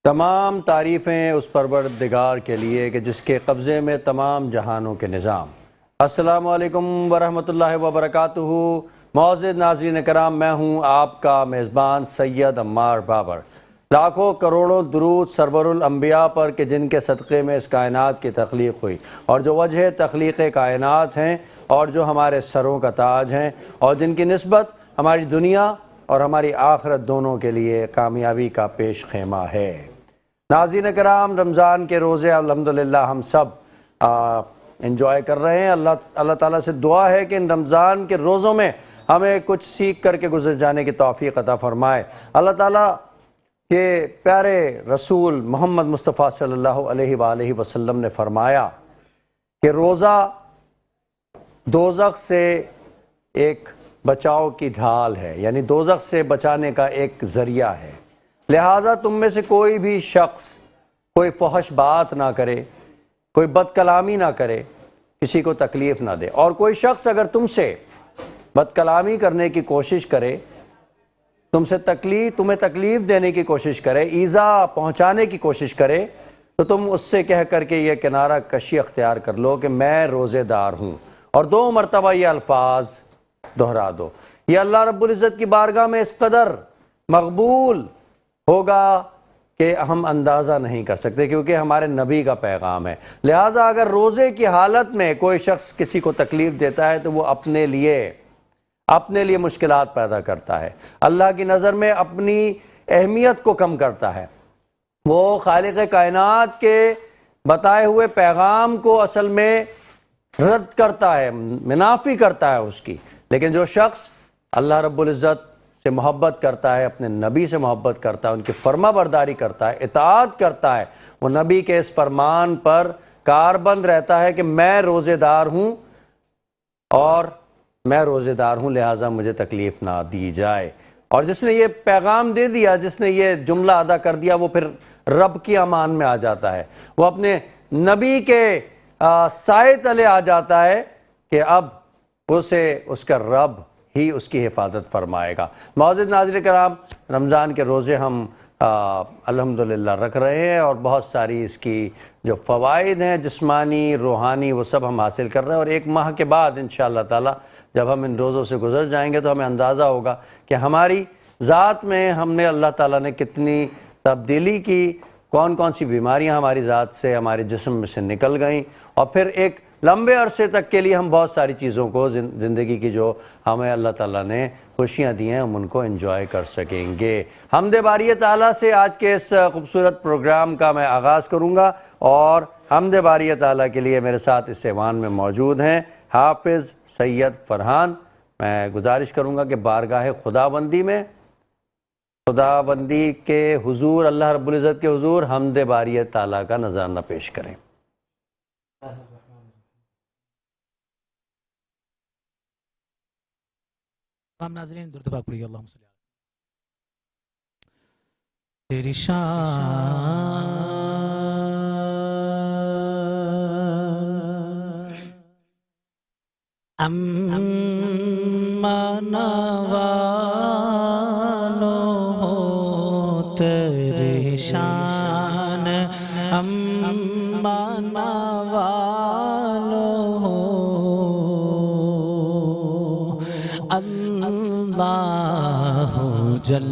تمام تعریفیں اس پروردگار کے لیے کہ جس کے قبضے میں تمام جہانوں کے نظام۔ السلام علیکم ورحمۃ اللہ وبرکاتہ۔ معزز ناظرین کرام، میں ہوں آپ کا میزبان سید عمار بابر۔ لاکھوں کروڑوں درود سرور الانبیاء پر کہ جن کے صدقے میں اس کائنات کی تخلیق ہوئی، اور جو وجہ تخلیق کائنات ہیں اور جو ہمارے سروں کا تاج ہیں، اور جن کی نسبت ہماری دنیا اور ہماری آخرت دونوں کے لیے کامیابی کا پیش خیمہ ہے۔ ناظرین کرام، رمضان کے روزے الحمدللہ ہم سب انجوائے کر رہے ہیں۔ اللہ تعالیٰ سے دعا ہے کہ ان رمضان کے روزوں میں ہمیں کچھ سیکھ کر کے گزر جانے کی توفیق عطا فرمائے۔ اللہ تعالیٰ کے پیارے رسول محمد مصطفیٰ صلی اللہ علیہ وآلہ وسلم نے فرمایا کہ روزہ دوزخ سے ایک بچاؤ کی ڈھال ہے، یعنی دوزخ سے بچانے کا ایک ذریعہ ہے۔ لہٰذا تم میں سے کوئی بھی شخص کوئی فحش بات نہ کرے، کوئی بد کلامی نہ کرے، کسی کو تکلیف نہ دے، اور کوئی شخص اگر تم سے بد کلامی کرنے کی کوشش کرے، تمہیں تکلیف دینے کی کوشش کرے، ایذا پہنچانے کی کوشش کرے، تو تم اس سے کہہ کر کے یہ کنارہ کشی اختیار کر لو کہ میں روزے دار ہوں، اور 2 مرتبہ یہ الفاظ دہرا دو۔ یہ اللہ رب العزت کی بارگاہ میں اس قدر مقبول ہوگا کہ ہم اندازہ نہیں کر سکتے، کیونکہ ہمارے نبی کا پیغام ہے۔ لہٰذا اگر روزے کی حالت میں کوئی شخص کسی کو تکلیف دیتا ہے تو وہ اپنے لیے مشکلات پیدا کرتا ہے، اللہ کی نظر میں اپنی اہمیت کو کم کرتا ہے، وہ خالق کائنات کے بتائے ہوئے پیغام کو اصل میں رد کرتا ہے، منافی کرتا ہے اس کی۔ لیکن جو شخص اللہ رب العزت سے محبت کرتا ہے، اپنے نبی سے محبت کرتا ہے، ان کی فرما برداری کرتا ہے، اطاعت کرتا ہے، وہ نبی کے اس فرمان پر کاربند رہتا ہے کہ میں روزے دار ہوں اور میں روزے دار ہوں، لہٰذا مجھے تکلیف نہ دی جائے۔ اور جس نے یہ پیغام دے دیا، جس نے یہ جملہ ادا کر دیا، وہ پھر رب کی امان میں آ جاتا ہے، وہ اپنے نبی کے سائے تلے آ جاتا ہے کہ اب اس کا رب ہی اس کی حفاظت فرمائے گا۔ معزز ناظرین کرام، رمضان کے روزے ہم الحمدللہ رکھ رہے ہیں، اور بہت ساری اس کی جو فوائد ہیں جسمانی روحانی وہ سب ہم حاصل کر رہے ہیں، اور 1 ماہ کے بعد انشاءاللہ تعالی جب ہم ان روزوں سے گزر جائیں گے تو ہمیں اندازہ ہوگا کہ ہماری ذات میں ہم نے اللہ تعالیٰ نے کتنی تبدیلی کی، کون کون سی بیماریاں ہماری ذات سے ہمارے جسم میں سے نکل گئیں، اور پھر ایک لمبے عرصے تک کے لیے ہم بہت ساری چیزوں کو زندگی کی جو ہمیں اللہ تعالیٰ نے خوشیاں دی ہیں ہم ان کو انجوائے کر سکیں گے۔ حمد باری تعالیٰ سے آج کے اس خوبصورت پروگرام کا میں آغاز کروں گا، اور حمد باری تعالیٰ کے لیے میرے ساتھ اس ایوان میں موجود ہیں حافظ سید فرحان۔ میں گزارش کروں گا کہ بارگاہ خداوندی کے حضور، اللہ رب العزت کے حضور حمد باری تعالیٰ کا نذرانہ پیش کریں۔ ناظرین درود پاک پڑھیے، اللہم صلی علیہ تیری شان امان والو ہو، تیری شان امان والو ہو، اللہ جل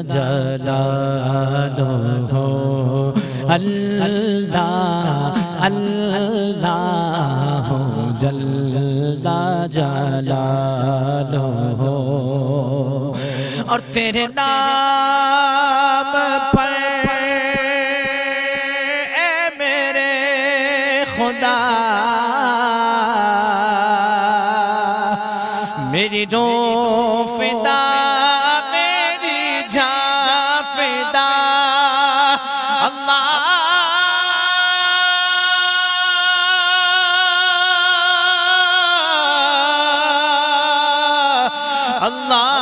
جلالہ، اللہ جل جلالہ، اور تیرے نام پر اے میرے خدا میری روح فدا، میری جان فدا، اللہ اللہ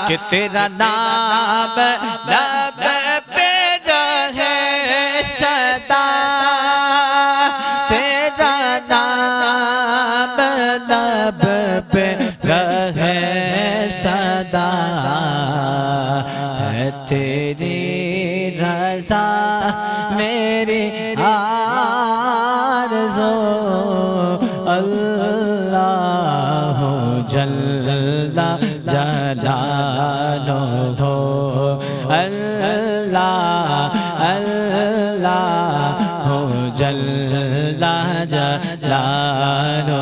کہ تیرا نام لب پہ رہے سدا تیرا نام لب پہ رہے سدا ہے تیری رضا میری آرزو اللہ جل جلالہ اللہ اللہ جل جلالہ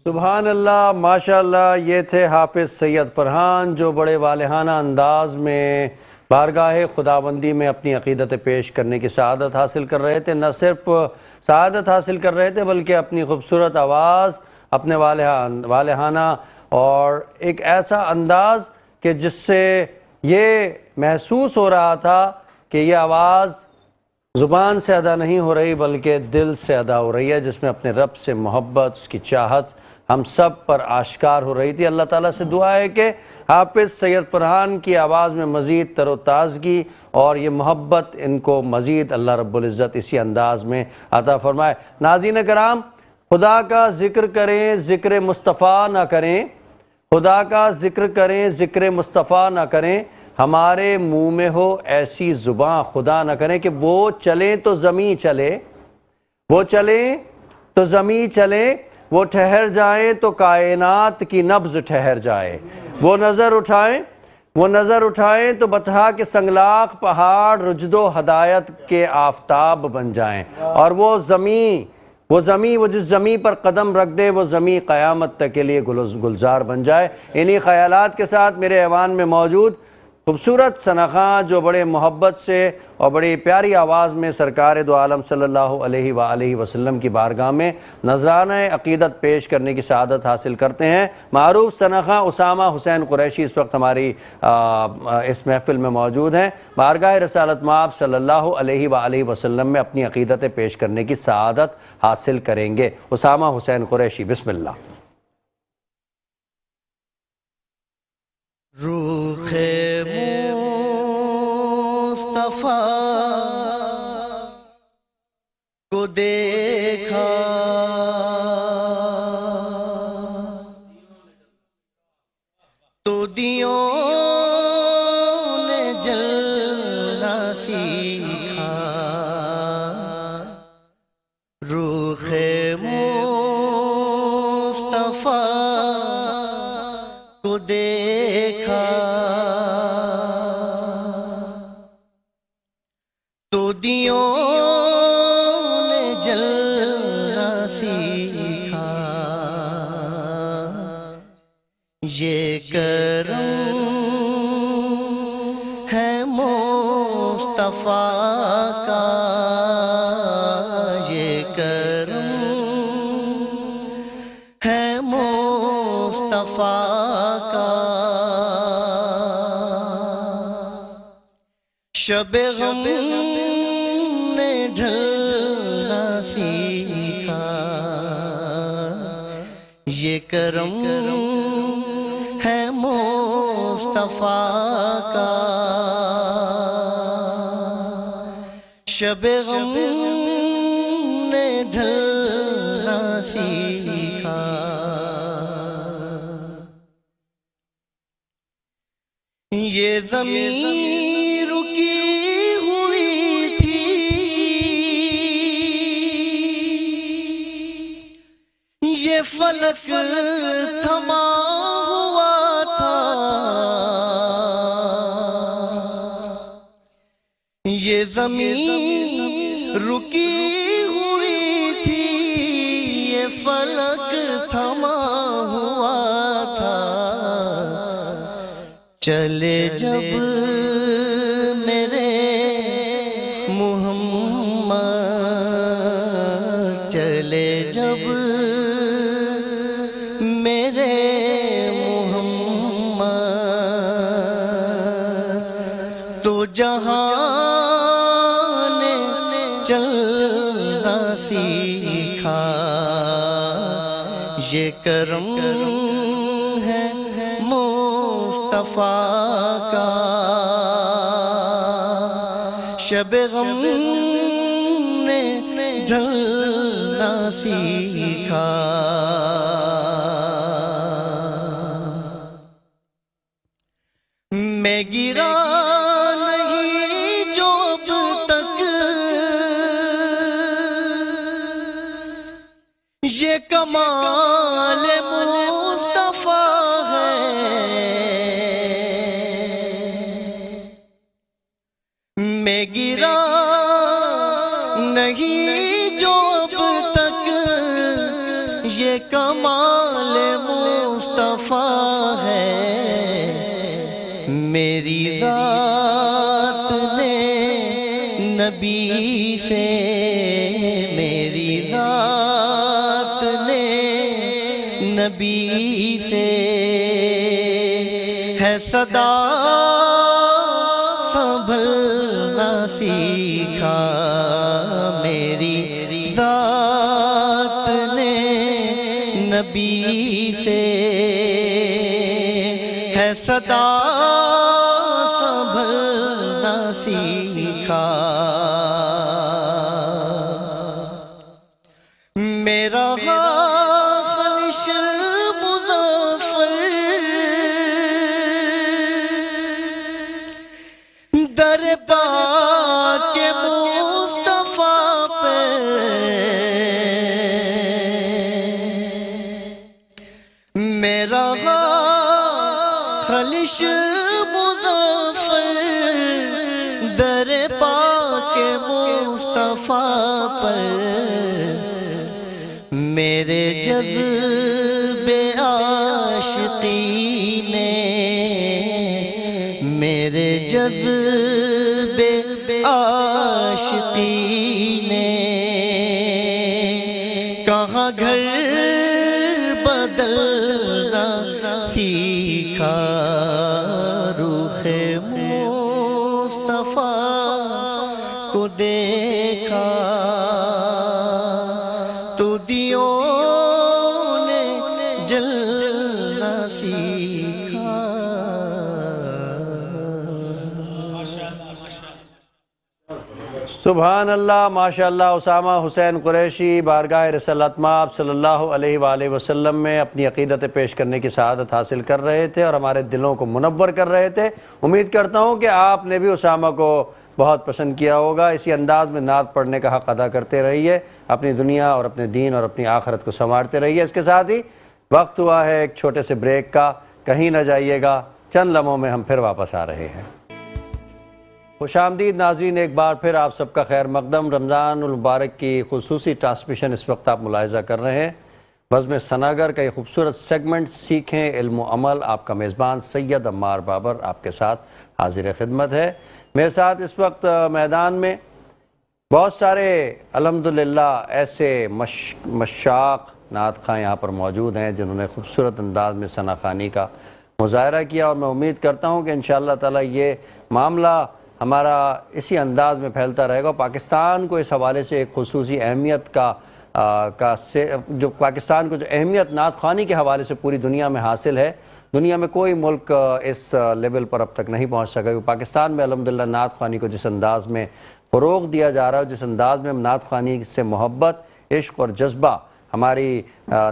سبحان اللہ، ماشاءاللہ. یہ تھے حافظ سید فرحان جو بڑے والہانہ انداز میں بارگاہ خداوندی میں اپنی عقیدت پیش کرنے کی سعادت حاصل کر رہے تھے. نہ صرف سعادت حاصل کر رہے تھے بلکہ اپنی خوبصورت آواز، اپنے والہانہ اور ایک ایسا انداز کہ جس سے یہ محسوس ہو رہا تھا کہ یہ آواز زبان سے ادا نہیں ہو رہی بلکہ دل سے ادا ہو رہی ہے، جس میں اپنے رب سے محبت، اس کی چاہت ہم سب پر آشکار ہو رہی تھی. اللہ تعالیٰ سے دعا ہے کہ حافظ سید فرحان کی آواز میں مزید تر و تازگی اور یہ محبت ان کو مزید اللہ رب العزت اسی انداز میں عطا فرمائے. ناظرین کرام، خدا کا ذکر کریں ذکر مصطفیٰ نہ کریں، خدا کا ذکر کریں ذکر مصطفیٰ نہ کریں، ہمارے منہ میں ہو ایسی زباں خدا نہ کریں کہ وہ چلیں تو زمین چلے، وہ چلیں تو زمین چلے، وہ ٹھہر جائیں تو کائنات کی نبض ٹھہر جائے، وہ نظر اٹھائیں تو بطحا کے سنگلاخ پہاڑ رجد و ہدایت کے آفتاب بن جائیں، اور وہ جس زمین پر قدم رکھ دے وہ زمین قیامت تک کے لیے گلزار بن جائے. انہی خیالات کے ساتھ میرے ایوان میں موجود خوبصورت سنخاں جو بڑے محبت سے اور بڑی پیاری آواز میں سرکار دو عالم صلی اللہ علیہ وآلہ وسلم کی بارگاہ میں نذرانہ عقیدت پیش کرنے کی سعادت حاصل کرتے ہیں. معروف سنخاں اسامہ حسین قریشی اس وقت ہماری اس محفل میں موجود ہیں. بارگاہ رسالت مآب صلی اللہ علیہ وآلہ وسلم میں اپنی عقیدت پیش کرنے کی سعادت حاصل کریں گے. اسامہ حسین قریشی، بسم اللہ. روح مصطفیٰ کو دیکھا تو دیوں نے جلنا سیکھا. روح مصطفیٰ کو دیکھا تو دیوں نے جلنا سیکھا. یہ کرم ہے مصطفیٰ کا، یہ کرم ہے مصطفیٰ کا. شب غم نے ڈھلنا سیکھا. یہ کرم ہے مصطفیٰ کا. شب غم نے ڈھلنا سیکھا. یہ زمین رکی ہوئی تھی، یہ فلک تھما ہوا تھا. یہ زمین رکی ہوئی تھی، یہ فلک تھما ہوا تھا، چلے جب میرے محمد، چلے جب میرے محمد، تو جہان نے چلنا سیکھا، یہ کرم ہے مصطفیٰ کا، شب غم نے ڈھلنا سیکھا۔ میں گرا نہیں جو اب تک، یہ کمال مصطفیٰ ہے، میں گرا نہیں جو اب تک، یہ کمال مصطفیٰ ہے، میری ذات نے نبی سے، میری ذات نے نبی سے ہے صدا سنبھلنا سیکھا، میری ذات نے نبی سے ہے صدا سنبھلنا سیکھا۔ میرا خلش مظفر در پاک مصطفیٰ پہ، میرا خلش مظفر در پاک مصطفیٰ پر، میرے جذب عاشقی نے، میرے جذب عاشقی نے کہاں گھر بدلنا سیکھا، روح مصطفیٰ کو دیکھا تو دیوں نے جلنا سیکھا۔ سبحان اللہ، ماشاءاللہ۔ اسامہ حسین قریشی بارگاہ رسالت مآب صلی اللہ علیہ وآلہ وسلم میں اپنی عقیدت پیش کرنے کی سعادت حاصل کر رہے تھے اور ہمارے دلوں کو منور کر رہے تھے۔ امید کرتا ہوں کہ آپ نے بھی اسامہ کو بہت پسند کیا ہوگا۔ اسی انداز میں نعت پڑھنے کا حق ادا کرتے رہیے، اپنی دنیا اور اپنے دین اور اپنی آخرت کو سنوارتے رہیے۔ اس کے ساتھ ہی وقت ہوا ہے ایک چھوٹے سے بریک کا، کہیں نہ جائیے گا، چند لمحوں میں ہم پھر واپس آ رہے ہیں۔ خوش آمدید ناظرین، ایک بار پھر آپ سب کا خیر مقدم۔ رمضان المبارک کی خصوصی ٹرانسمیشن اس وقت آپ ملاحظہ کر رہے ہیں۔ بزم ثناگر کا یہ خوبصورت سیگمنٹ سیکھیں علم و عمل، آپ کا میزبان سید عمار بابر آپ کے ساتھ حاضر خدمت ہے۔ میرے ساتھ اس وقت میدان میں بہت سارے الحمدللہ ایسے مشاق نعت خواں یہاں پر موجود ہیں جنہوں نے خوبصورت انداز میں ثنا خوانی کا مظاہرہ کیا، اور میں امید کرتا ہوں کہ انشاءاللہ تعالی یہ معاملہ ہمارا اسی انداز میں پھیلتا رہے گا۔ پاکستان کو اس حوالے سے ایک خصوصی اہمیت جو پاکستان کو جو اہمیت نعت خوانی کے حوالے سے پوری دنیا میں حاصل ہے، دنیا میں کوئی ملک اس لیول پر اب تک نہیں پہنچ سکا۔ پاکستان میں الحمدللہ نعت خوانی کو جس انداز میں فروغ دیا جا رہا ہے، جس انداز میں نعت خوانی سے محبت، عشق اور جذبہ ہماری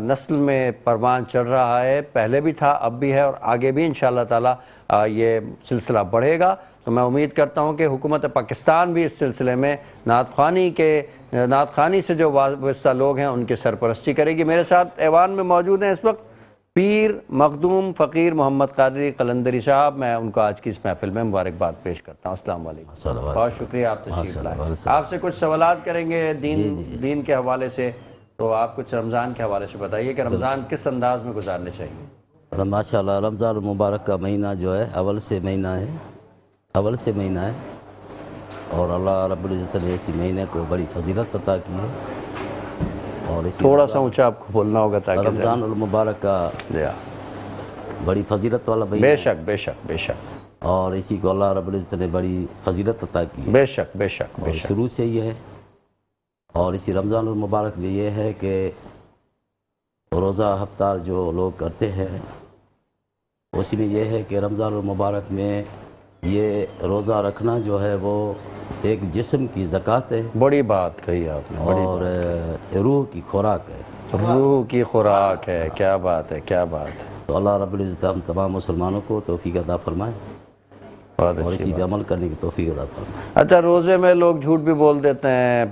نسل میں پروان چڑھ رہا ہے، پہلے بھی تھا، اب بھی ہے، اور آگے بھی انشاءاللہ تعالی یہ سلسلہ بڑھے گا۔ تو میں امید کرتا ہوں کہ حکومت پاکستان بھی اس سلسلے میں نعت خوانی سے جو وابستہ لوگ ہیں ان کی سرپرستی کرے گی۔ میرے ساتھ ایوان میں موجود ہیں اس وقت پیر مخدوم فقیر محمد قادری قلندری صاحب، میں ان کو آج کی اس محفل میں مبارکباد پیش کرتا ہوں۔ السلام علیکم، بہت شکریہ آپ تشریف لائے۔ آپ سے کچھ سوالات کریں گے دین کے حوالے سے، تو آپ کچھ رمضان کے حوالے سے بتائیے کہ رمضان کس انداز میں گزارنے چاہیے؟ ماشاء اللہ، رمضان المبارک کا مہینہ جو ہے اول سے مہینہ ہے اور اللہ رب العزت نے اسی مہینے کو بڑی فضیلت عطا کی ہے، اور اسی تھوڑا سا اونچا آپ کو بولنا ہوگا تاکہ رمضان المبارک کا بڑی فضیلت والا مہینہ بے شک بے شک بے شک، اور اسی کو اللہ رب العزت نے بڑی فضیلت عطا کی ہے، بے شک بے شک بے اور شک۔ شروع سے یہ ہے۔ اور اسی رمضان المبارک میں یہ ہے کہ روزہ افطار جو لوگ کرتے ہیں، اس میں یہ ہے کہ رمضان المبارک میں یہ روزہ رکھنا جو ہے وہ ایک جسم کی زکوٰۃ ہے، بڑی بات کہی آپ نے، اور روح کی خوراک ہے۔ روح کی خوراک ہے، کیا بات ہے کیا بات ہے، تو اللہ رب العزت ہم تمام مسلمانوں کو توفیق عطا فرمائے بہت اور اچھی اسی پہ عمل کرنے کی توفیق عطا فرمائے۔ اچھا، روزے میں لوگ جھوٹ بھی بول دیتے ہیں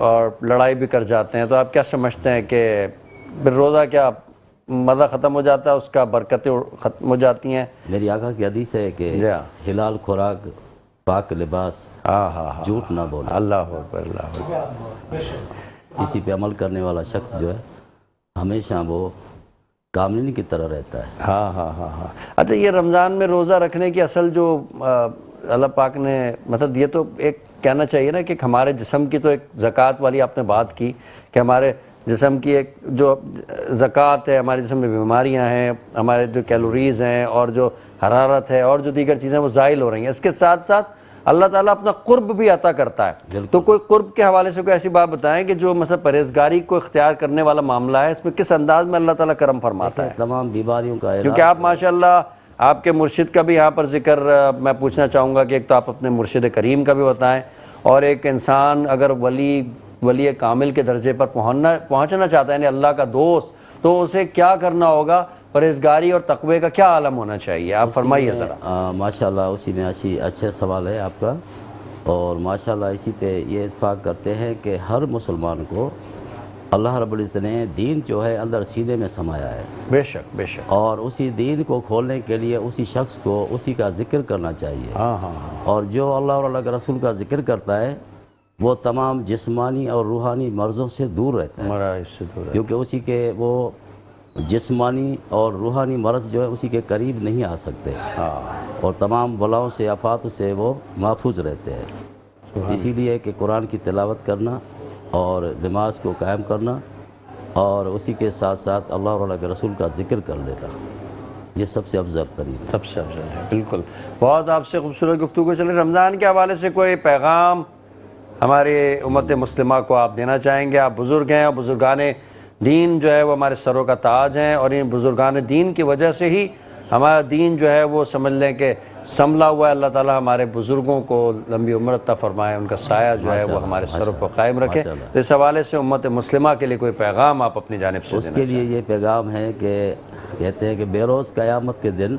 اور لڑائی بھی کر جاتے ہیں، تو آپ کیا سمجھتے ہیں کہ پھر روزہ کیا مزہ ختم ہو جاتا ہے، اس کا برکتیں ختم ہو جاتی ہیں؟ میری آقا کی حدیث ہے کہ حلال خوراک، پاک لباس، ہاں، جھوٹ نہ بولے۔ اللہ اکبر اللہ اکبر۔ اسی پہ عمل کرنے والا شخص جو ہے ہمیشہ وہ کاملین کی طرح رہتا ہے۔ ہاں۔ اچھا، یہ رمضان میں روزہ رکھنے کی اصل جو اللہ پاک نے مطلب یہ تو ایک کہنا چاہیے نا کہ ہمارے جسم کی تو ایک زکوٰۃ والی آپ نے بات کی کہ ہمارے جسم کی ایک جو زکوٰۃ ہے، ہمارے جسم میں بیماریاں ہیں، ہمارے جو کیلوریز ہیں اور جو حرارت ہے اور جو دیگر چیزیں وہ زائل ہو رہی ہیں، اس کے ساتھ ساتھ اللہ تعالیٰ اپنا قرب بھی عطا کرتا ہے۔ تو کوئی قرب کے حوالے سے کوئی ایسی بات بتائیں کہ جو مثلا پرہیزگاری کو اختیار کرنے والا معاملہ ہے، اس میں کس انداز میں اللہ تعالیٰ کرم فرماتا ہے؟ تمام بیماریوں کا علاج، کیونکہ آپ ماشاءاللہ آپ کے مرشد کا بھی یہاں پر ذکر میں پوچھنا چاہوں گا کہ ایک تو آپ اپنے مرشد کریم کا بھی بتائیں، اور ایک انسان اگر ولی کامل کے درجے پر پہنچنا چاہتا ہے، یعنی اللہ کا دوست، تو اسے کیا کرنا ہوگا؟ پرہیزگاری اور تقوی کا کیا عالم ہونا چاہیے؟ آپ فرمائیے ذرا۔ ماشاءاللہ اسی میں اچھا سوال ہے آپ کا، اور ماشاءاللہ اسی پہ یہ اتفاق کرتے ہیں کہ ہر مسلمان کو اللہ رب العزت نے دین جو ہے اندر سینے میں سمایا ہے، بے شک بے شک، اور اسی دین کو کھولنے کے لیے اسی شخص کو اسی کا ذکر کرنا چاہیے۔ ہاں، اور جو اللہ اور اللہ کے رسول کا ذکر کرتا ہے وہ تمام جسمانی اور روحانی مرضوں سے دور رہتا ہے، ہمارا اس سے دور ہے۔ کیونکہ اسی کے وہ جسمانی اور روحانی مرض جو ہے اسی کے قریب نہیں آ سکتے، اور تمام بلاؤں سے آفات سے وہ محفوظ رہتے ہیں۔ اسی لیے کہ قرآن کی تلاوت کرنا اور نماز کو قائم کرنا اور اسی کے ساتھ ساتھ اللہ اور اللہ کے رسول کا ذکر کر لینا، یہ سب سے افضل ترین ہے۔ سب سے افضل ہے، بالکل۔ بہت آپ سے خوبصورت گفتگو چل رہی۔ رمضان کے حوالے سے کوئی پیغام ہماری امت مسلمہ کو آپ دینا چاہیں گے؟ آپ بزرگ ہیں اور بزرگان دین جو ہے وہ ہمارے سروں کا تاج ہیں، اور ان بزرگان دین کی وجہ سے ہی ہمارا دین جو ہے وہ سمجھ لیں کہ سنبھلا ہوا ہے۔ اللہ تعالیٰ ہمارے بزرگوں کو لمبی عمر عطا فرمائے، ان کا سایہ جو ہے وہ ہمارے سروں پر قائم رکھے۔ اس حوالے سے امت مسلمہ کے لیے کوئی پیغام آپ اپنی جانب سے اس کے لیے یہ پیغام ہے کہ کہتے ہیں کہ بیروز قیامت کے دن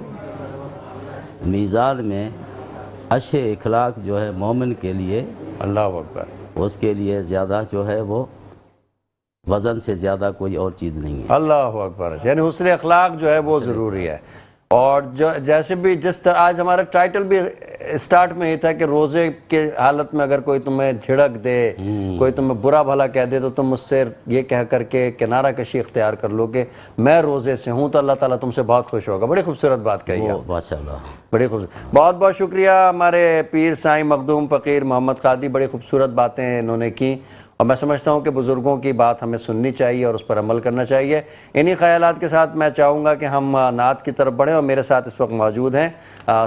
میزان میں اچھے اخلاق جو ہے مومن کے لیے، اللہ اکبر، اس کے لیے زیادہ جو ہے وہ وزن سے زیادہ کوئی اور چیز نہیں ہے۔ اللہ اکبر، یعنی حسن اخلاق جو ہے وہ ضروری ہے۔ اور جو جیسے بھی جس طرح آج ہمارا ٹائٹل بھی اسٹارٹ میں ہی تھا کہ روزے کے حالت میں اگر کوئی تمہیں جھڑک دے، کوئی تمہیں برا بھلا کہہ دے، تو تم اس سے یہ کہہ کر کے کنارہ کشی اختیار کر لو کہ میں روزے سے ہوں، تو اللہ تعالیٰ تم سے بہت خوش ہوگا۔ بڑی خوبصورت بات کہی ہے، ماشاءاللہ، بڑی خوبصورت۔ بہت بہت شکریہ ہمارے پیر سائیں مخدوم فقیر محمد قادری، بڑی خوبصورت باتیں انہوں نے کی، اور میں سمجھتا ہوں کہ بزرگوں کی بات ہمیں سننی چاہیے اور اس پر عمل کرنا چاہیے۔ انہی خیالات کے ساتھ میں چاہوں گا کہ ہم نعت کی طرف بڑھیں، اور میرے ساتھ اس وقت موجود ہیں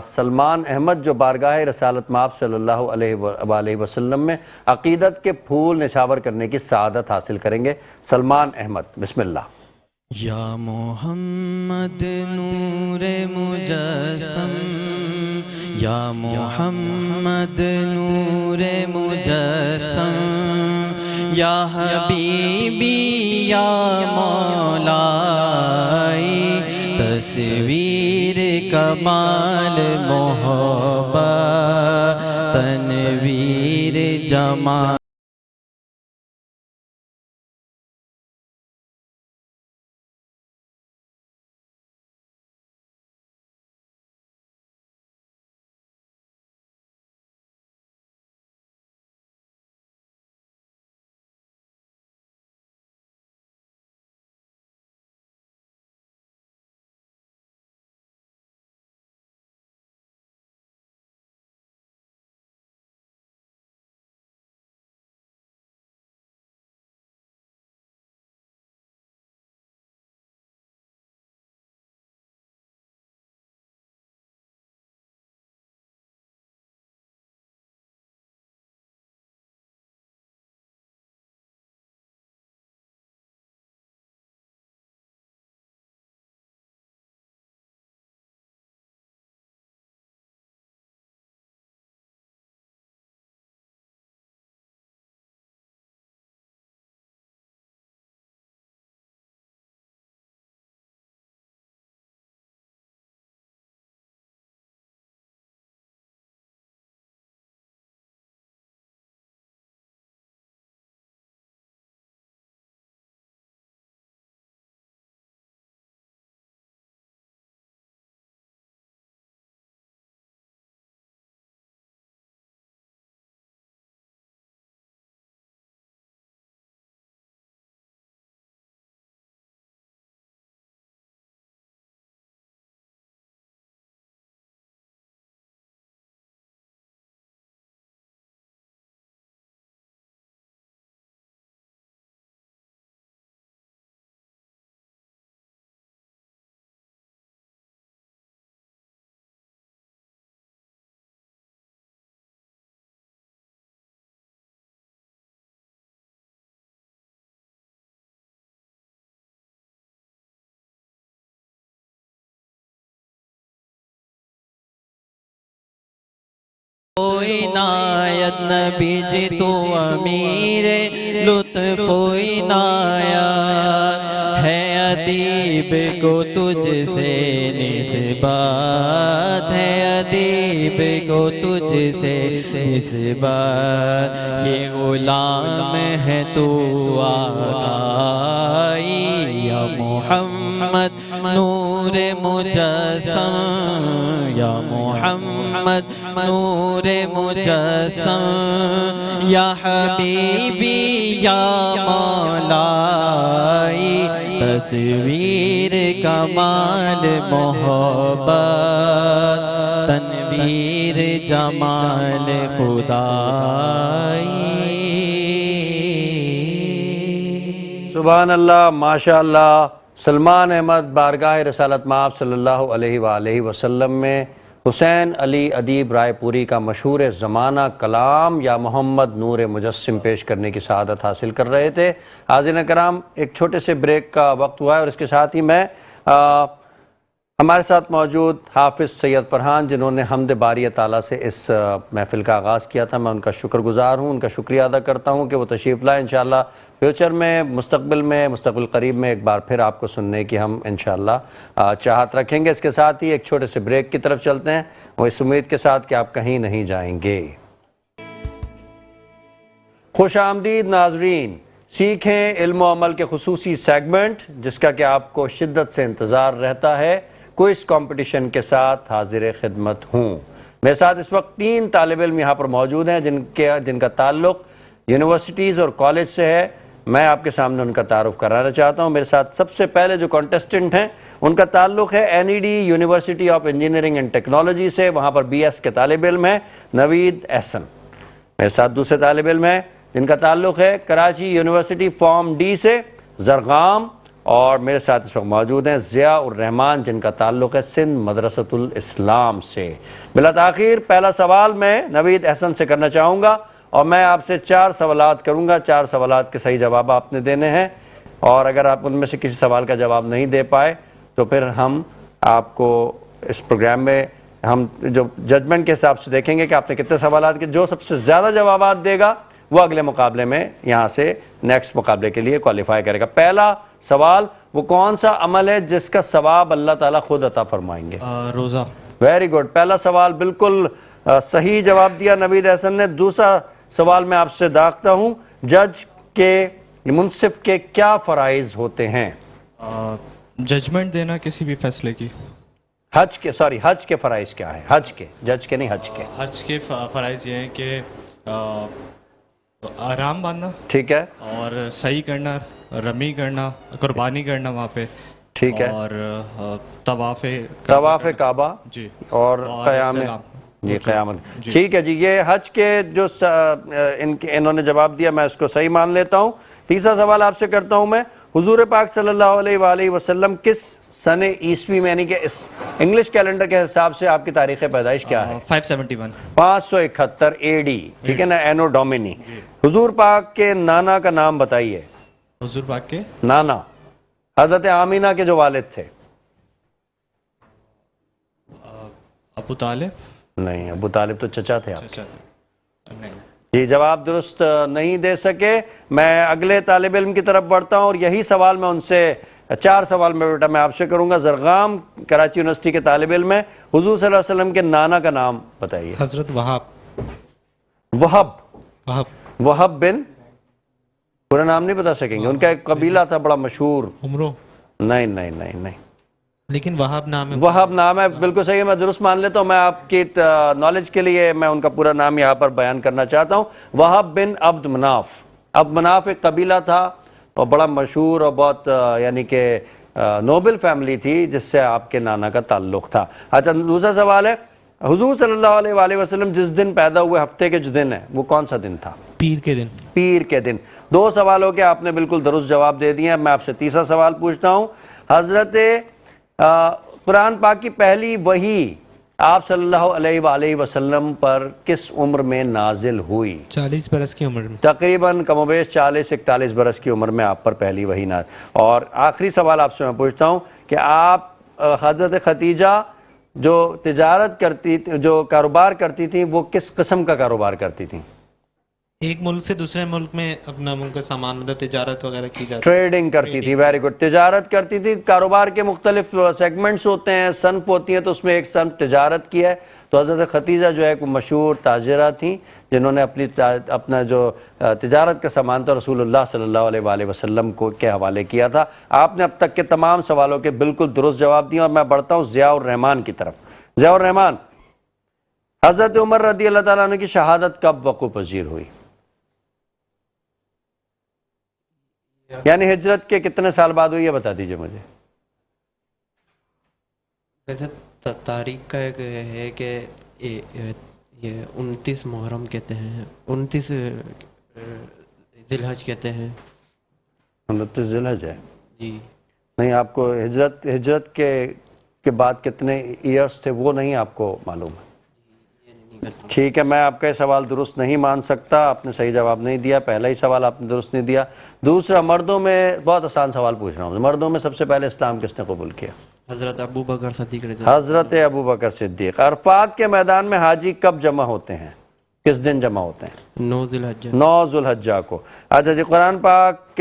سلمان احمد، جو بارگاہ رسالت مآب صلی اللہ علیہ وآلہ وسلم میں عقیدت کے پھول نچھاور کرنے کی سعادت حاصل کریں گے۔ سلمان احمد، بسم اللہ۔ یا محمد نور مجسم، یا محمد نور مجسم، یا حبیبی یا مولائی، تصویر کمال محبت، تنویر جمال۔ و عنایت نبی جی تو امیر لطف و عنایت ہے، ادیب کو تجھ سے نسبت ہے، ادیب کو تجھ سے نسبت، یہ غلام ہے تو آقائی یا محمد نور مجسم، یا محمد نور مجسم، یا حبیبی یا مولائی، تصویر کمال محبت، تنویر جمال خدائی۔ سبحان اللہ، ماشاء اللہ۔ سلمان احمد بارگاہ رسالت مآب صلی اللہ علیہ وآلہ وسلم میں حسین علی ادیب رائے پوری کا مشہور زمانہ کلام یا محمد نور مجسم پیش کرنے کی سعادت حاصل کر رہے تھے۔ حاضرین کرام، ایک چھوٹے سے بریک کا وقت ہوا ہے اور اس کے ساتھ ہی میں ہمارے ساتھ موجود حافظ سید فرحان، جنہوں نے حمد باری تعالیٰ سے اس محفل کا آغاز کیا تھا، میں ان کا شکر گزار ہوں، ان کا شکریہ ادا کرتا ہوں کہ وہ تشریف لائے۔ انشاءاللہ فیوچر میں، مستقبل قریب میں ایک بار پھر آپ کو سننے کی ہم انشاءاللہ چاہت رکھیں گے۔ اس کے ساتھ ہی ایک چھوٹے سے بریک کی طرف چلتے ہیں، وہ اس امید کے ساتھ کہ آپ کہیں نہیں جائیں گے۔ خوش آمدید ناظرین، سیکھیں علم و عمل کے خصوصی سیگمنٹ جس کا کہ آپ کو شدت سے انتظار رہتا ہے، کوئز کمپٹیشن کے ساتھ حاضر خدمت ہوں۔ میرے ساتھ اس وقت 3 طالب علم یہاں پر موجود ہیں جن کا تعلق یونیورسٹیز اور کالج سے ہے۔ میں آپ کے سامنے ان کا تعارف کرانا چاہتا ہوں۔ میرے ساتھ سب سے پہلے جو کانٹیسٹنٹ ہیں ان کا تعلق ہے NED university of engineering and technology سے، وہاں پر BS کے طالب علم ہیں نوید احسن۔ میرے ساتھ دوسرے طالب علم ہیں جن کا تعلق ہے کراچی یونیورسٹی فارم D سے زرغام، اور میرے ساتھ اس وقت موجود ہیں ضیاء الرحمان جن کا تعلق ہے سندھ مدرسۃ الاسلام سے۔ بلا تاخیر پہلا سوال میں نوید احسن سے کرنا چاہوں گا، اور میں آپ سے 4 سوالات کروں گا۔ 4 سوالات کے صحیح جواب آپ نے دینے ہیں، اور اگر آپ ان میں سے کسی سوال کا جواب نہیں دے پائے تو پھر ہم آپ کو اس پروگرام میں ہم جو ججمنٹ کے حساب سے دیکھیں گے کہ آپ نے کتنے سوالات کے، جو سب سے زیادہ جوابات دے گا وہ اگلے مقابلے میں یہاں سے نیکسٹ مقابلے کے لیے کوالیفائی کرے گا۔ پہلا سوال، وہ کون سا عمل ہے جس کا ثواب اللہ تعالیٰ خود عطا فرمائیں گے؟ روزہ۔ ویری گڈ، پہلا سوال بالکل صحیح جواب دیا نوید احسن نے۔ دوسرا سوال میں آپ سے داغتا ہوں، جج کے منصف کے کیا فرائض ہوتے ہیں؟ ججمنٹ دینا کسی بھی فیصلے کی۔ حج کے فرائض کیا ہیں؟ حج کے، جج کے نہیں، حج کے۔ حج کے فرائض یہ ہیں کہ آرام باندھنا، ٹھیک ہے، اور صحیح کرنا، رمی کرنا، قربانی کرنا وہاں پہ، ٹھیک ہے، اور طواف کعبہ، جی، اور قیام، جی قیامت، ٹھیک ہے جی۔ یہ حج کے جو انہوں نے جواب دیا میں اس کو صحیح مان لیتا ہوں۔ تیسرا سوال آپ سے کرتا ہوں میں، حضور پاک صلی اللہ علیہ وآلہ وسلم کس سن عیسوی میں، یعنی کہ اس انگلش کیلنڈر کے حساب سے آپ کی تاریخ پیدائش کیا ہے؟ 571 571 AD، ٹھیک ہے نا، اینو ڈومینی۔ حضور پاک کے نانا کا نام بتائیے۔ حضور پاک کے نانا حضرت آمینہ کے جو والد تھے؟ ابو طالب؟ نہیں، ابو طالب تو چچا تھے آپ۔ اچھا نہیں، یہ جواب درست نہیں دے سکے۔ میں اگلے طالب علم کی طرف بڑھتا ہوں، اور یہی سوال میں ان سے 4 سوال میں بیٹا میں آپ سے کروں گا۔ زرغام کراچی یونیورسٹی کے طالب علم ہیں، حضور صلی اللہ علیہ وسلم کے نانا کا نام بتائیے۔ حضرت وہاب بن، پورا نام نہیں بتا سکیں گے؟ ان کا ایک قبیلہ تھا بڑا مشہور۔ عمرو؟ نہیں، لیکن وہاب نام ہے۔ وہاب نام ہے، بالکل صحیح ہے، میں درست مان لیتا ہوں۔ میں آپ کی نالج کے لیے میں ان کا پورا نام یہاں پر بیان کرنا چاہتا ہوں، وہاب بن عبد مناف۔ عبد مناف ایک قبیلہ تھا اور بڑا مشہور اور بہت یعنی کہ نوبل فیملی تھی جس سے آپ کے نانا کا تعلق تھا۔ اچھا، دوسرا سوال ہے، حضور صلی اللہ علیہ وآلہ وسلم جس دن پیدا ہوئے، ہفتے کے جو دن ہے وہ کون سا دن تھا؟ پیر کے دن۔ پیر کے دن۔ 2 سوالوں کے آپ نے بالکل درست جواب دے دیے۔ میں آپ سے تیسرا سوال پوچھتا ہوں، حضرت قرآن پاک کی پہلی وحی آپ صلی اللہ علیہ وآلہ وسلم پر کس عمر میں نازل ہوئی؟ 40 برس کی عمر میں۔ تقریباً کم و بیش 40-41 برس کی عمر میں آپ پر پہلی وحی نازل۔ اور آخری سوال آپ سے میں پوچھتا ہوں کہ آپ حضرت ختیجہ جو تجارت کرتی جو کاروبار کرتی تھیں وہ کس قسم کا کاروبار کرتی تھیں؟ ایک ملک سے دوسرے ملک میں اپنا ملک کا سامان مطلب تجارت وغیرہ کی جاتی ٹریڈنگ کرتی تھی. Very good. تجارت کرتی تھی. کاروبار کے مختلف سیگمنٹس ہوتے ہیں, صنف ہوتی ہیں, تو اس میں ایک صنف تجارت کی ہے. تو حضرت ختیجہ جو ہے کوئی مشہور تاجرہ تھیں جنہوں نے اپنا جو تجارت کا سامان تھا رسول اللہ صلی اللہ علیہ وآلہ وسلم کو کے حوالے کیا تھا. آپ نے اب تک کے تمام سوالوں کے بالکل درست جواب دیے, اور میں بڑھتا ہوں ضیاء الرحمان کی طرف. ضیاء الرحمان, حضرت عمر رضی اللہ تعالیٰ عنہ کی شہادت کب وقوع پذیر ہوئی؟ یعنی ہجرت کے کتنے سال بعد ہوئی, یہ بتا دیجئے مجھے. ویسے تاریخ کا ایک ہے کہ یہ 29 محرم کہتے ہیں, 29 ذی الحج کہتے ہیں. 29 ذی الحج ہے جی نہیں, آپ کو ہجرت کے بعد کتنے ایئرس تھے وہ نہیں آپ کو معلوم ہے. ٹھیک ہے, میں آپ کا یہ سوال درست نہیں مان سکتا, آپ نے صحیح جواب نہیں دیا. پہلا ہی سوال آپ نے درست نہیں دیا. دوسرا, مردوں میں بہت آسان سوال پوچھ رہا ہوں, مردوں میں سب سے پہلے اسلام کس نے قبول کیا؟ حضرت ابو بکر صدیق رضی اللہ. حضرت ابو بکر صدیق. عرفات کے میدان میں حاجی کب جمع ہوتے ہیں, کس دن جمع ہوتے ہیں؟ 9 ذی الحجہ. 9 ذی الحجہ کو. اچھا جی, قرآن پاک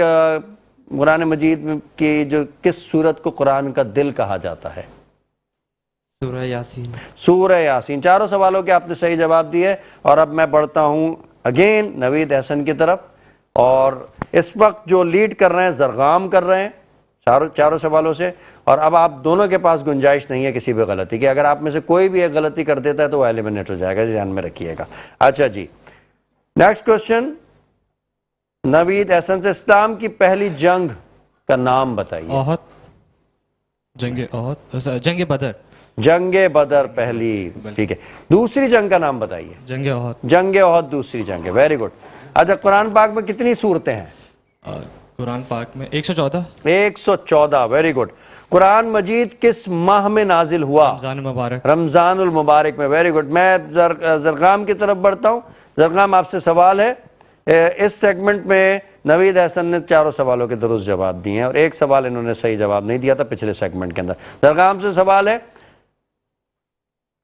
قرآن مجید کی جو کس سورت کو قرآن کا دل کہا جاتا ہے؟ سورہ یاسین. سورہ یاسین. چاروں سوالوں کے آپ نے صحیح جواب دیے. اور اب میں بڑھتا ہوں اگین نوید احسن کی طرف, اور اس وقت جو لیڈ کر رہے ہیں زرغام کر رہے ہیں چاروں سوالوں سے, اور اب آپ دونوں کے پاس گنجائش نہیں ہے کسی بھی غلطی کی. اگر آپ میں سے کوئی بھی ایک غلطی کر دیتا ہے تو وہ ایلیمنیٹ ہو جائے گا, ذہن میں رکھیے گا. اچھا جی, نیکسٹ کوشچن نوید احسن سے, اسلام کی پہلی جنگ کا نام بتائیے. احد, جنگ احد, جنگ بدر. جنگ بدر پہلی, ٹھیک ہے. دوسری جنگ کا نام بتائیے. جنگ احد. جنگ احد دوسری جنگ ہے. Very good. اچھا, قرآن پاک میں کتنی سورتیں ہیں؟ قرآن پاک میں 114. 114. Very good. قرآن مجید کس ماہ میں نازل ہوا؟ رمضان مبارک. رمضان المبارک میں. Very good. میں زرغام کی طرف بڑھتا ہوں. زرغام, آپ سے سوال ہے. اس سیگمنٹ میں نوید احسن نے چاروں سوالوں کے درست جواب دیے ہیں, اور ایک سوال انہوں نے صحیح جواب نہیں دیا تھا پچھلے سیگمنٹ کے اندر. زرغام سے سوال ہے,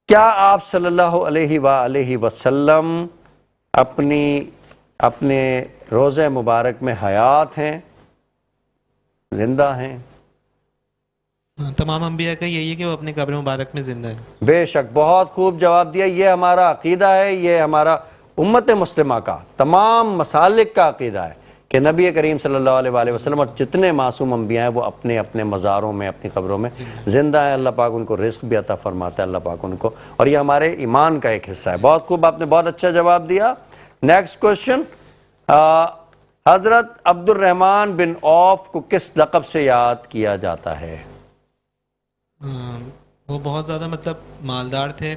کیا آپ صلی اللہ علیہ وآلہ وسلم اپنے روزہ مبارک میں حیات ہیں, زندہ ہیں؟ تمام انبیاء کا یہی ہے کہ وہ اپنے قبر مبارک میں زندہ ہے. بے شک, بہت خوب جواب دیا. یہ ہمارا عقیدہ ہے, یہ ہمارا امت مسلمہ کا تمام مسالک کا عقیدہ ہے کہ نبی کریم صلی اللہ علیہ وآلہ وسلم اور جتنے معصوم انبیاء ہیں وہ اپنے اپنے مزاروں میں, اپنی قبروں میں زندہ ہیں. اللہ پاک ان کو رزق بھی عطا فرماتا ہے, اللہ پاک ان کو, اور یہ ہمارے ایمان کا ایک حصہ ہے. بہت خوب, آپ نے بہت اچھا جواب دیا. نیکسٹ کوشچن, حضرت عبد الرحمن بن عوف کو کس لقب سے یاد کیا جاتا ہے؟ وہ بہت زیادہ مطلب مالدار تھے.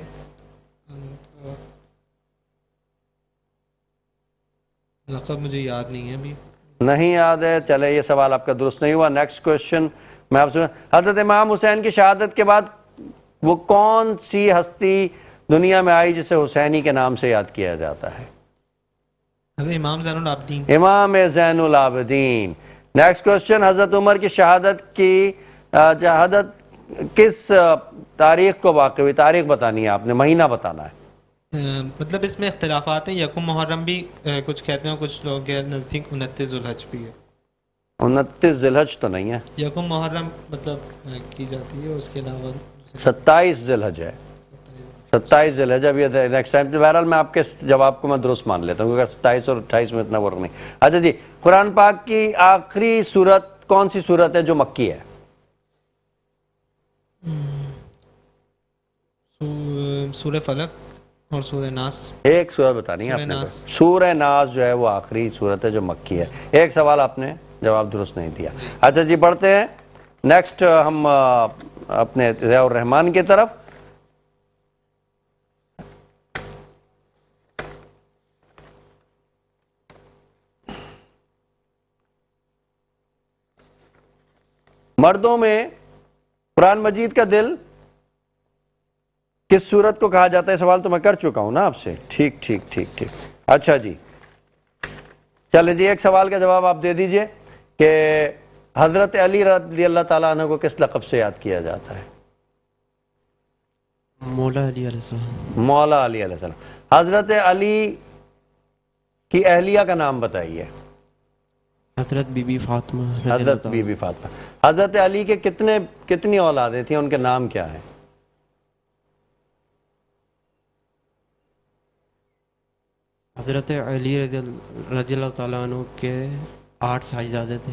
لقب مجھے یاد نہیں ہے ابھی. نہیں یاد ہے, چلے یہ سوال آپ کا درست نہیں ہوا. نیکسٹ کوشچن میں آپ سے, حضرت امام حسین کی شہادت کے بعد وہ کون سی ہستی دنیا میں آئی جسے حسینی کے نام سے یاد کیا جاتا ہے؟ حضرت امام زین العابدین. امام زین العابدین. نیکسٹ کوشچن, حضرت عمر کی شہادت کس تاریخ کو واقع ہوئی؟ تاریخ بتانی ہے آپ نے, مہینہ بتانا ہے. مطلب اس میں اختلافات ہیں. یکم محرم بھی کچھ کہتے ہیں, کچھ لوگ نزدیک 29 ذی الحج بھی ہے. 29 ذی الحج تو نہیں ہے, یکم محرم مطلب کی جاتی ہے, اس کے علاوہ 27 ذی الحج ہے. 27 ذی الحج. اب یہ نیکسٹ ٹائم, بہرحال میں آپ کے جواب کو میں درست مان لیتا ہوں کیونکہ 27 اور 28 میں اتنا فرق نہیں. اچھا جی, قرآن پاک کی آخری سورت کون سی سورت ہے جو مکی ہے؟ سورہ فلق اور سورہ ناس. ایک سورت بتانی ہے آپ نے. سورہ ناس جو ہے وہ آخری سورت ہے جو مکی ہے. ایک سوال آپ نے جواب درست نہیں دیا. اچھا جی, بڑھتے ہیں. نیکسٹ ہم اپنے ضیاء الرحمان کی طرف. مردوں میں قرآن مجید کا دل کس صورت کو کہا جاتا ہے؟ سوال تو میں کر چکا ہوں نا آپ سے. ٹھیک ٹھیک ٹھیک ٹھیک. اچھا جی, چلے جی, ایک سوال کا جواب آپ دے دیجئے کہ حضرت علی رضی اللہ تعالیٰ عنہ کو کس لقب سے یاد کیا جاتا ہے؟ مولا علی علیہ السلام. مولا علی علیہ السلام. حضرت علی کی اہلیہ کا نام بتائیے. حضرت بی بی فاطمہ رضی اللہ حضرت تعالیٰ. بی بی فاطمہ. حضرت علی کے کتنی اولادیں تھیں, ان کے نام کیا ہیں؟ حضرت علی رضی اللہ تعالیٰ عنہ کے 8 صاحبزادے تھے.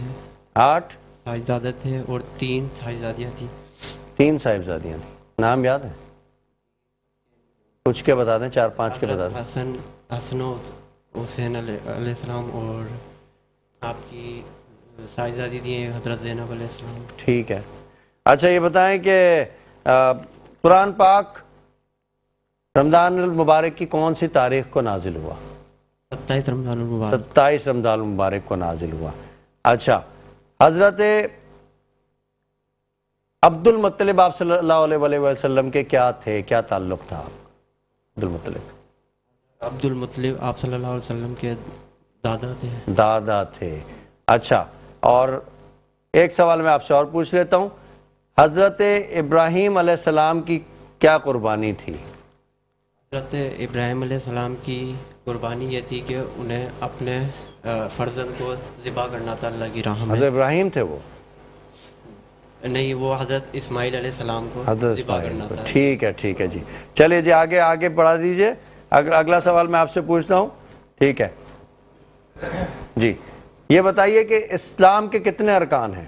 8 صاحبزادے تھے اور 3 صاحبزادیاں تھیں. 3 صاحبزادیاں تھیں. نام یاد ہے؟ کچھ کے بتا دیں, 4-5 کے بتا دیں. حسن و حسین علیہ السلام اور آپ کی صاحبزادی تھی حضرت زینب علیہ السلام. ٹھیک ہے. اچھا یہ بتائیں کہ قرآن پاک رمضان المبارک کی کون سی تاریخ کو نازل ہوا؟ 27 رمضان المبارک. 27 رمضان المبارک کو نازل ہوا. اچھا, حضرت عبد المطلب آپ صلی اللہ علیہ وسلم کے کیا تھے, کیا تعلق تھا؟ عبد المطلب آپ صلی اللہ علیہ وسلم کے دادا تھے. دادا تھے. اچھا, اور ایک سوال میں آپ سے اور پوچھ لیتا ہوں, حضرت ابراہیم علیہ السلام کی کیا قربانی تھی؟ حضرت ابراہیم علیہ السلام کی قربانی یہ تھی کہ انہیں اپنے فرزند کو ذبح کرنا تھا اللہ کی راہ میں. حضرت ابراہیم تھے وہ؟ نہیں, وہ حضرت اسماعیل علیہ السلام کو حضرت ذبح کرنا تھا. ٹھیک ہے, ٹھیک ہے جی. چلیے جی, آگے پڑھا دیجئے. اگلا سوال میں آپ سے پوچھتا ہوں. ٹھیک ہے جی, یہ بتائیے کہ اسلام کے کتنے ارکان ہیں؟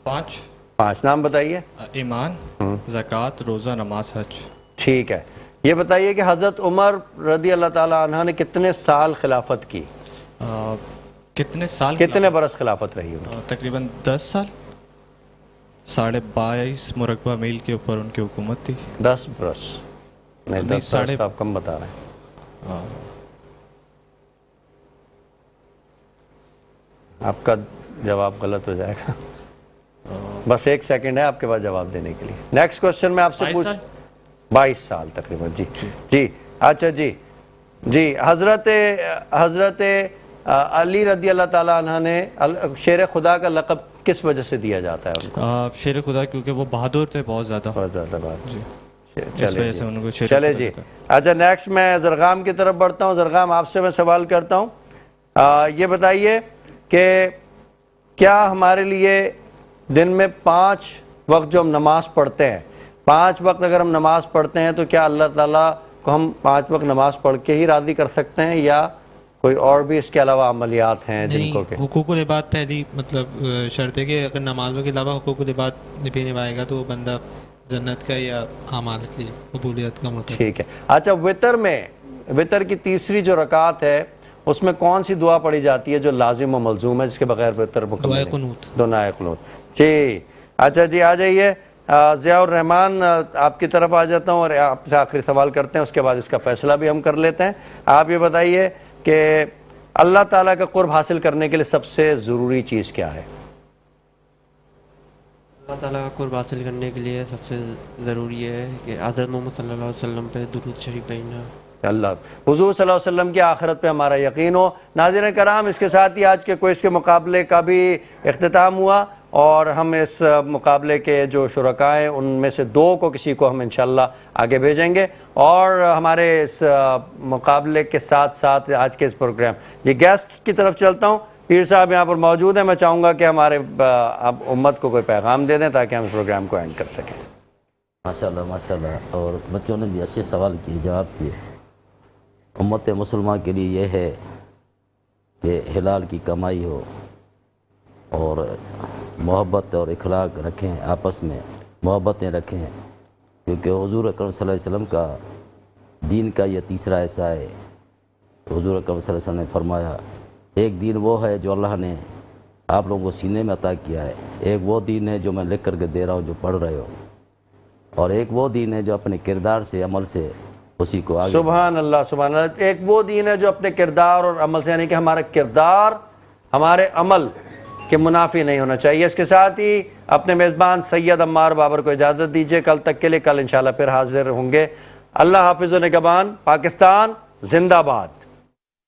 5 نام بتائیے. ایمان, زکوٰۃ, روزہ, نماز, حج. ٹھیک ہے. یہ بتائیے کہ حضرت عمر رضی اللہ تعالیٰ عنہ نے کتنے سال خلافت کی؟ کتنے برس خلافت رہی انہیں؟ تقریباً 10 سال. 22.5 مربع میل کے اوپر ان کی حکومت تھی. 10 برس نہیں, 10 برس آپ کم بتا رہے ہیں. آپ کا جواب غلط ہو جائے گا. بس 1 سیکنڈ ہے آپ کے پاس جواب دینے کے لیے. نیکسٹ کوشچن میں آپ سے 22 سال تقریباً. جی اچھا جی. حضرت علی رضی اللہ تعالیٰ عنہ نے شیر خدا کا لقب کس وجہ سے دیا جاتا ہے ان کو؟ شیر خدا, کیونکہ وہ بہادر تھے بہت زیادہ. اس وجہ سے ان کو شیر چلے جی. اچھا, نیکسٹ میں زرغام کی طرف بڑھتا ہوں. زرغام, آپ سے میں سوال کرتا ہوں, یہ بتائیے کہ کیا ہمارے لیے دن میں 5 وقت جو ہم نماز پڑھتے ہیں, 5 وقت اگر ہم نماز پڑھتے ہیں تو کیا اللہ تعالیٰ کو ہم 5 وقت نماز پڑھ کے ہی راضی کر سکتے ہیں, یا کوئی اور بھی اس کے علاوہ عملیات ہیں جن کو کہ حقوق العباد پہلی شرط ہے کہ اگر نمازوں کے علاوہ حقوق العباد بھی نبھائے گا تو وہ بندہ جنت کا یا اعمال کی قبولیت کا مرتبہ. ٹھیک ہے. اچھا, وطر کی تیسری جو رکعت ہے اس میں کون سی دعا پڑھی جاتی ہے جو لازم و ملزوم ہے, جس کے بغیر وطر مکمل ہے؟ دعائے قنوت. جی اچھا جی, آ جائیے. ضیاء الرحمن, آپ کی طرف آ جاتا ہوں اور آپ سے آخری سوال کرتے ہیں, اس کے بعد اس کا فیصلہ بھی ہم کر لیتے ہیں. آپ یہ بتائیے کہ اللہ تعالیٰ کا قرب حاصل کرنے کے لیے سب سے ضروری چیز کیا ہے؟ اللہ تعالیٰ کا قرب حاصل کرنے کے لیے سب سے ضروری ہے کہ حضرت محمد صلی اللہ علیہ وسلم پہ درود شریف پڑھنا. حضور صلی اللہ علیہ وسلم کی آخرت پہ ہمارا یقین ہو. ناظرین کرام, اس کے ساتھ ہی آج کے کوئز کے مقابلے کا بھی اختتام ہوا, اور ہم اس مقابلے کے جو شرکاء ہیں ان میں سے 2 کو کسی کو ہم انشاءاللہ آگے بھیجیں گے. اور ہمارے اس مقابلے کے ساتھ ساتھ آج کے اس پروگرام, یہ گیسٹ کی طرف چلتا ہوں. پیر صاحب یہاں پر موجود ہیں, میں چاہوں گا کہ ہمارے امت کو کوئی پیغام دے دیں تاکہ ہم اس پروگرام کو اینڈ کر سکیں. ماشاءاللہ. اور بچوں نے بھی اچھے سوال کیے, جواب کیے. امت مسلمہ کے لیے یہ ہے کہ حلال کی کمائی ہو اور محبت اور اخلاق رکھیں, آپس میں محبتیں رکھیں, کیونکہ حضور اکرم صلی اللہ علیہ وسلم کا دین کا یہ تیسرا حصہ ہے. حضور اکرم صلی اللہ علیہ وسلم نے فرمایا, ایک دین وہ ہے جو اللہ نے آپ لوگوں کو سینے میں عطا کیا ہے, ایک وہ دین ہے جو میں لکھ کر کے دے رہا ہوں جو پڑھ رہے ہو, اور ایک وہ دین ہے جو اپنے کردار سے عمل سے اسی کو آگے. سبحان اللہ, سبحان اللہ. ایک وہ دین ہے جو اپنے کردار اور عمل سے, یعنی کہ ہمارا کردار ہمارے عمل کے منافی نہیں ہونا چاہیے. اس کے ساتھ ہی اپنے میزبان سید عمار بابر کو اجازت دیجیے. کل تک کے لیے, کل انشاءاللہ پھر حاضر ہوں گے. اللہ حافظ و نگہبان. پاکستان زندہ باد.